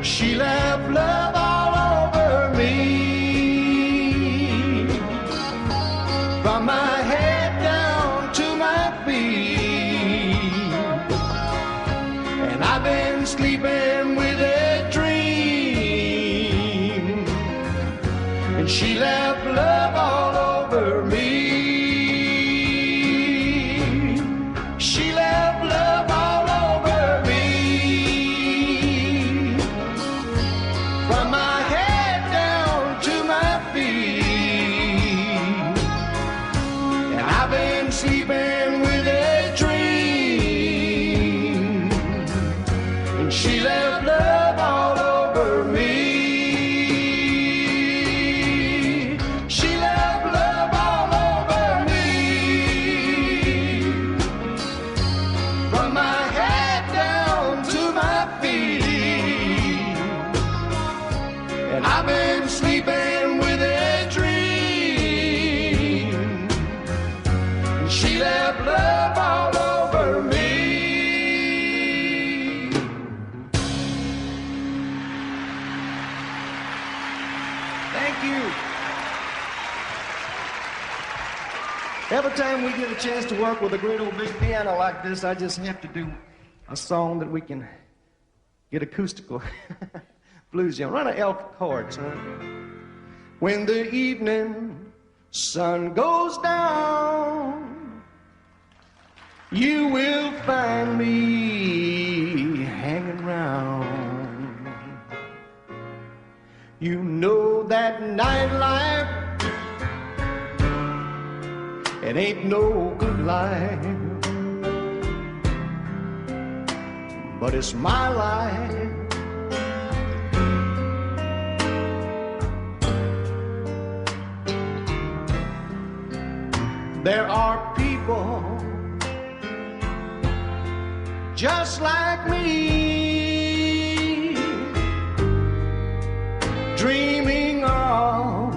She left love all over me, from my head down to my feet, and I've been sleeping with a dream, and she left love all over me. She left love all over me, from my head down to my feet, and I've been sleeping with a dream, and she left love all over me. She left love all over me, from my head down to my feet, and I've been sleeping with a dream, and she left love all over me. Thank you. Every time we get a chance to work with a great old big piano like this, I just have to do a song that we can get acoustical blues on. Run an F chord, son. When the evening sun goes down, you will find me hanging round. You know that nightlife, it ain't no good life, but it's my life. There are people just like me, dreaming of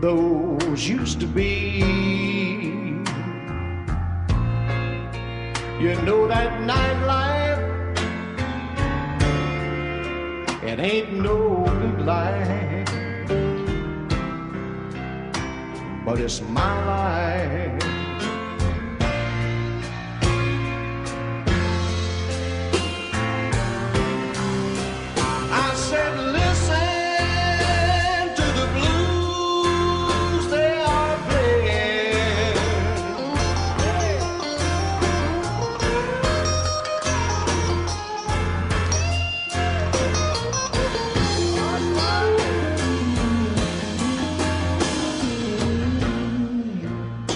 those used to be. You know that nightlife, it ain't no good life, but it's my life. I said, listen to the blues they are playing.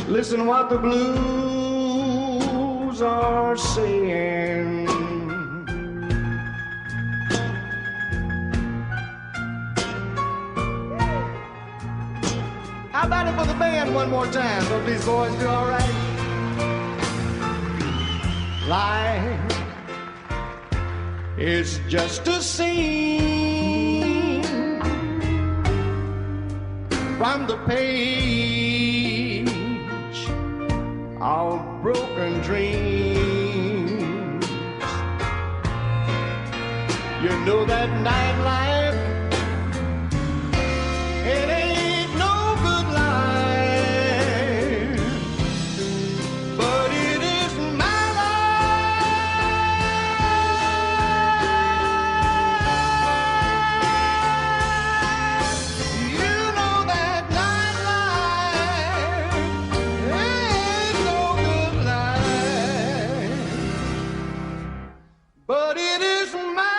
Listen what the blues are saying. How about it for the band one more time? Don't these boys do all right? Life is just a scene from the page of broken dreams. You know that nightlife, it ain't no good life, but it is my life. You know that nightlife ain't no good life, but it is my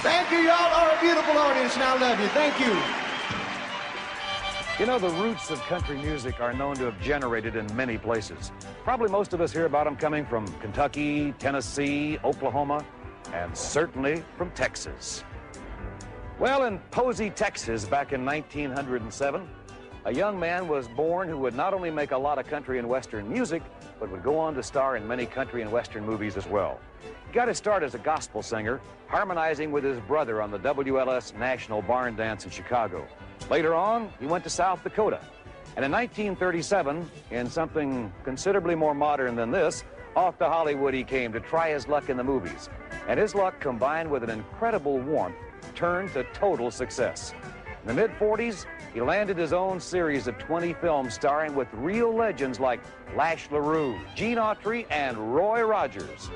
Thank you, y'all are a beautiful audience, and I love you. Thank you. You know, the roots of country music are known to have generated in many places. Probably most of us hear about them coming from Kentucky, Tennessee, Oklahoma, and certainly from Texas. Well, in Posey, Texas, back in 1907, a young man was born who would not only make a lot of country and western music, but would go on to star in many country and western movies as well. He got his start as a gospel singer, harmonizing with his brother on the WLS National Barn Dance in Chicago. Later on, he went to South Dakota. And in 1937, in something considerably more modern than this, off to Hollywood he came to try his luck in the movies. And his luck, combined with an incredible warmth, turned to total success. In the mid-40s, he landed his own series of 20 films starring with real legends like Lash LaRue, Gene Autry, and Roy Rogers.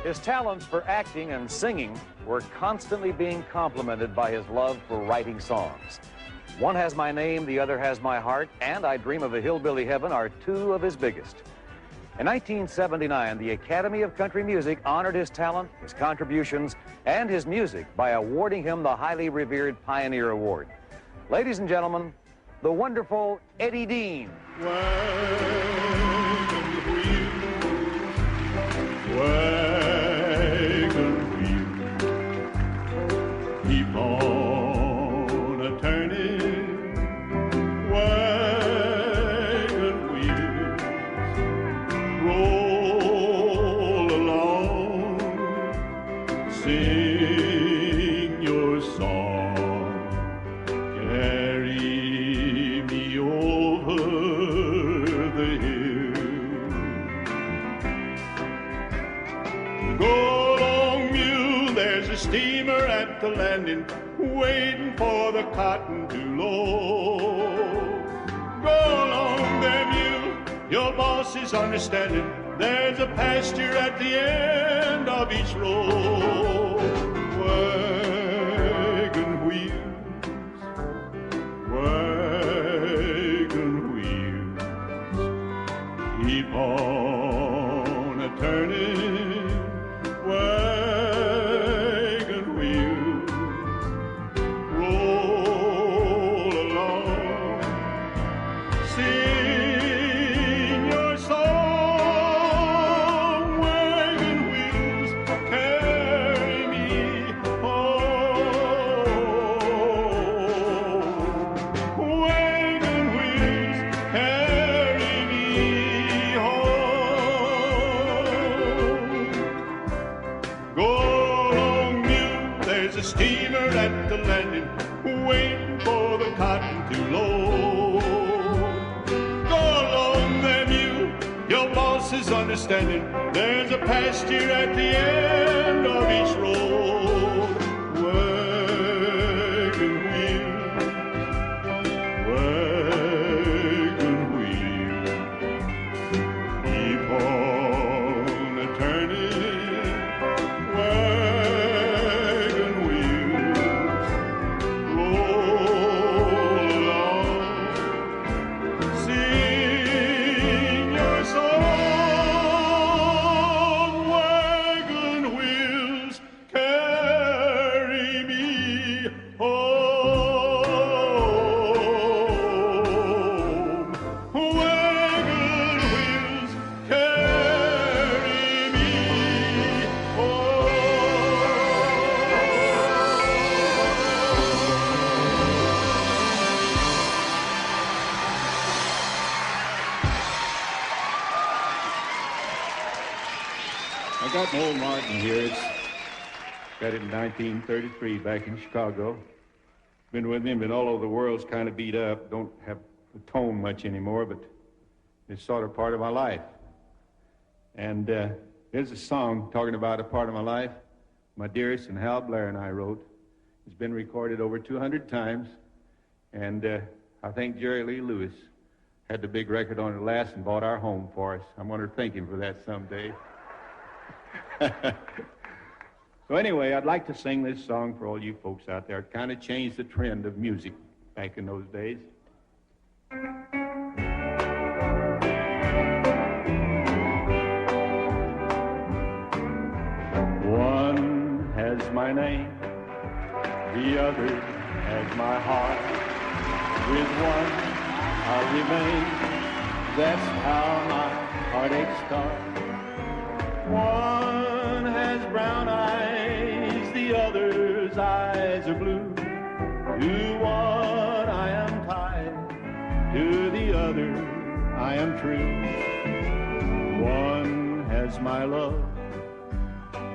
His talents for acting and singing were constantly being complemented by his love for writing songs. One Has My Name, The Other Has My Heart, and I Dream of a Hillbilly Heaven are two of his biggest. In 1979, the Academy of Country Music honored his talent, his contributions, and his music by awarding him the highly revered Pioneer Award. Ladies and gentlemen, the wonderful Eddie Dean. Wagon wheel, keep on a-turning. Wagon wheels, roll along, sing your song, carry me over the hill. Go along, mule, there's a steamer at the landing, waiting for the cotton to load. Go along there, mule, your boss is understanding. There's a pasture at the end of each road. Wagon wheels, wagon wheels, keep on a-turning. Wagon wheels, roll along, sing your song. Wagon wheels, carry me home. Wagon wheels, carry me home. Go along, mule, there's a steamer at the landing, waiting for the cotton to load. Go along there, mule, your boss is understanding. There's a pasture at the end of each road. Wagon wheels, wagon wheels, keep on a-turning. Wagon wheels, roll along, sing your song. Wagon wheels, carry me home. Wagon wheels, carry me home. I got an old Martin here. It's got it in 1933 back in Chicago. Been with me, been all over the world. It's kind of beat up. Don't have the tone much anymore, but it's sort of part of my life. And there's a song talking about a part of my life my dearest and Hal Blair and I wrote. It's been recorded over 200 times, and I think Jerry Lee Lewis had the big record on it last and bought our home for us. I'm going to thank him for that someday. So anyway, I'd like to sing this song for all you folks out there. It kind of changed the trend of music back in those days. One has my name, the other has my heart. With one I'll remain, that's how my heartaches start. One has brown eyes, the other's eyes are blue. To one I am tied, to the other I I am true. One has my love,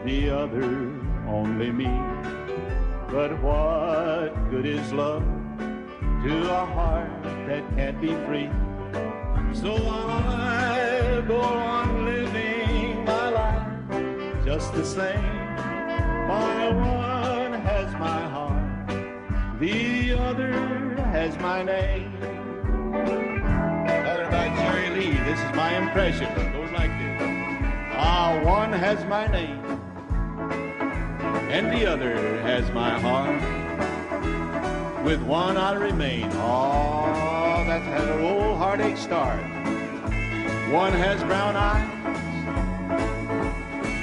the other only me. But what good is love to a heart that can't be free? So I go on living my life just the same. My one has my heart, the other has my name. Talking about Jerry Lee, this is my impression. It goes like this. One has my name, and the other has my heart. With one I'll remain. Oh, that's how the old heartache starts. One has brown eyes,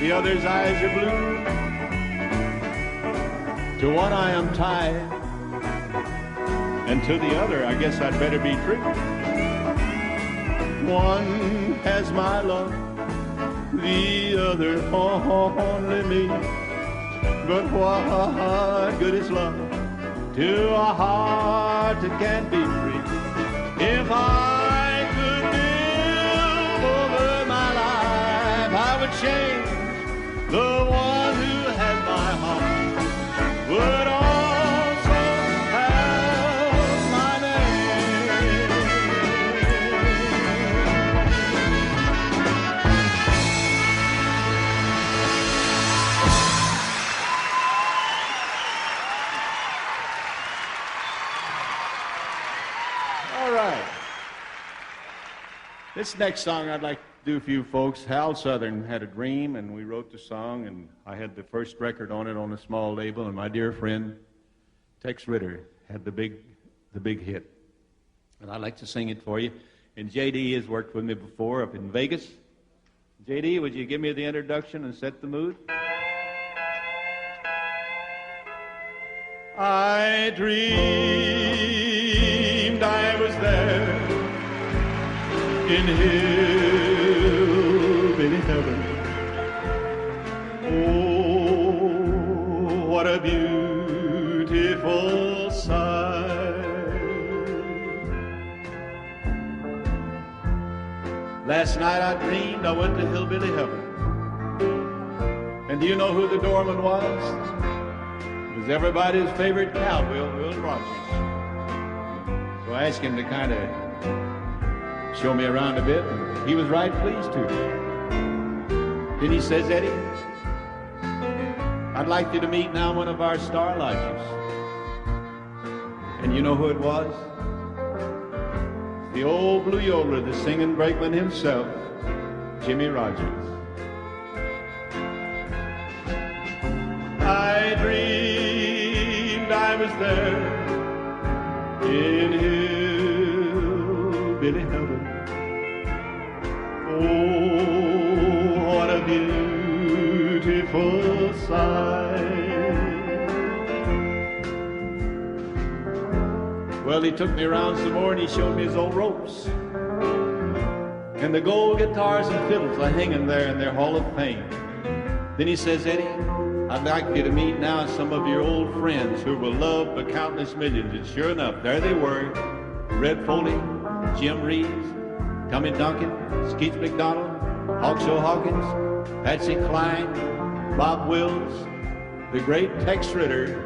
the other's eyes are blue. To one I am tied, and to the other I guess I'd better be true. One has my love, the other only me. But what good is love to a heart that can't be free? If I could live over my life, I would change. The one who had my heart would also have my name. All right. This next song I'd like to do for you folks. Hal Southern had a dream, and we wrote the song, and I had the first record on it on a small label, and my dear friend Tex Ritter had the big hit. And I'd like to sing it for you. And J.D. has worked with me before up in Vegas. J.D., would you give me the introduction and set the mood? I dreamed I was there in hillbilly heaven. Oh, what a beautiful sight. Last night I dreamed I went to hillbilly heaven. And do you know who the doorman was? It was everybody's favorite cowboy, Will Rogers. So I asked him to kind of show me around a bit, and he was right pleased to. Then he says, Eddie, I'd like you to meet now one of our star lodgers. And you know who it was? The old blue yodeler, the singing brakeman himself, Jimmy Rogers. I dreamed I was there in hillbilly heaven. Oh, what a beautiful sight. Well, he took me around some more and he showed me his old ropes. And the gold guitars and fiddles are hanging there in their Hall of Fame. Then he says, Eddie, I'd like you to meet now some of your old friends who were loved by countless millions. And sure enough, there they were. Red Foley, Jim Reeves, Tommy Duncan, Skeets McDonald, Hawkshaw Hawkins, Patsy Cline, Bob Wills, the great Tex Ritter,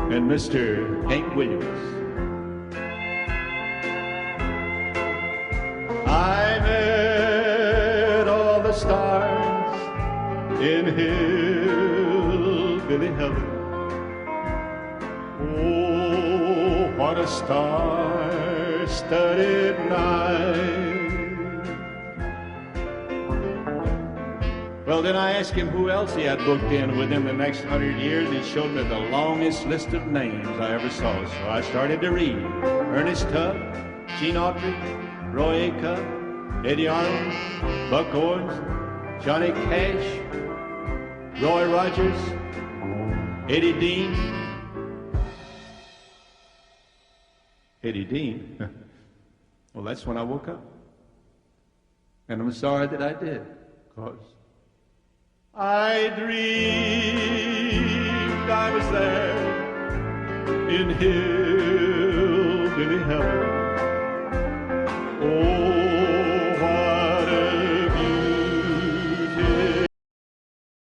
and Mr. Hank Williams. I met all the stars in hillbilly heaven. Oh, what a star-studded night. Well, then I asked him who else he had booked in within the next 100 years. He showed me the longest list of names I ever saw. So I started to read. Ernest Tubb, Gene Autry, Roy Acuff, Eddie Arnold, Buck Owens, Johnny Cash, Roy Rogers, Eddie Dean. Eddie Dean? Well, that's when I woke up. And I'm sorry that I did, because I dreamed I was there in hillbilly heaven. Oh,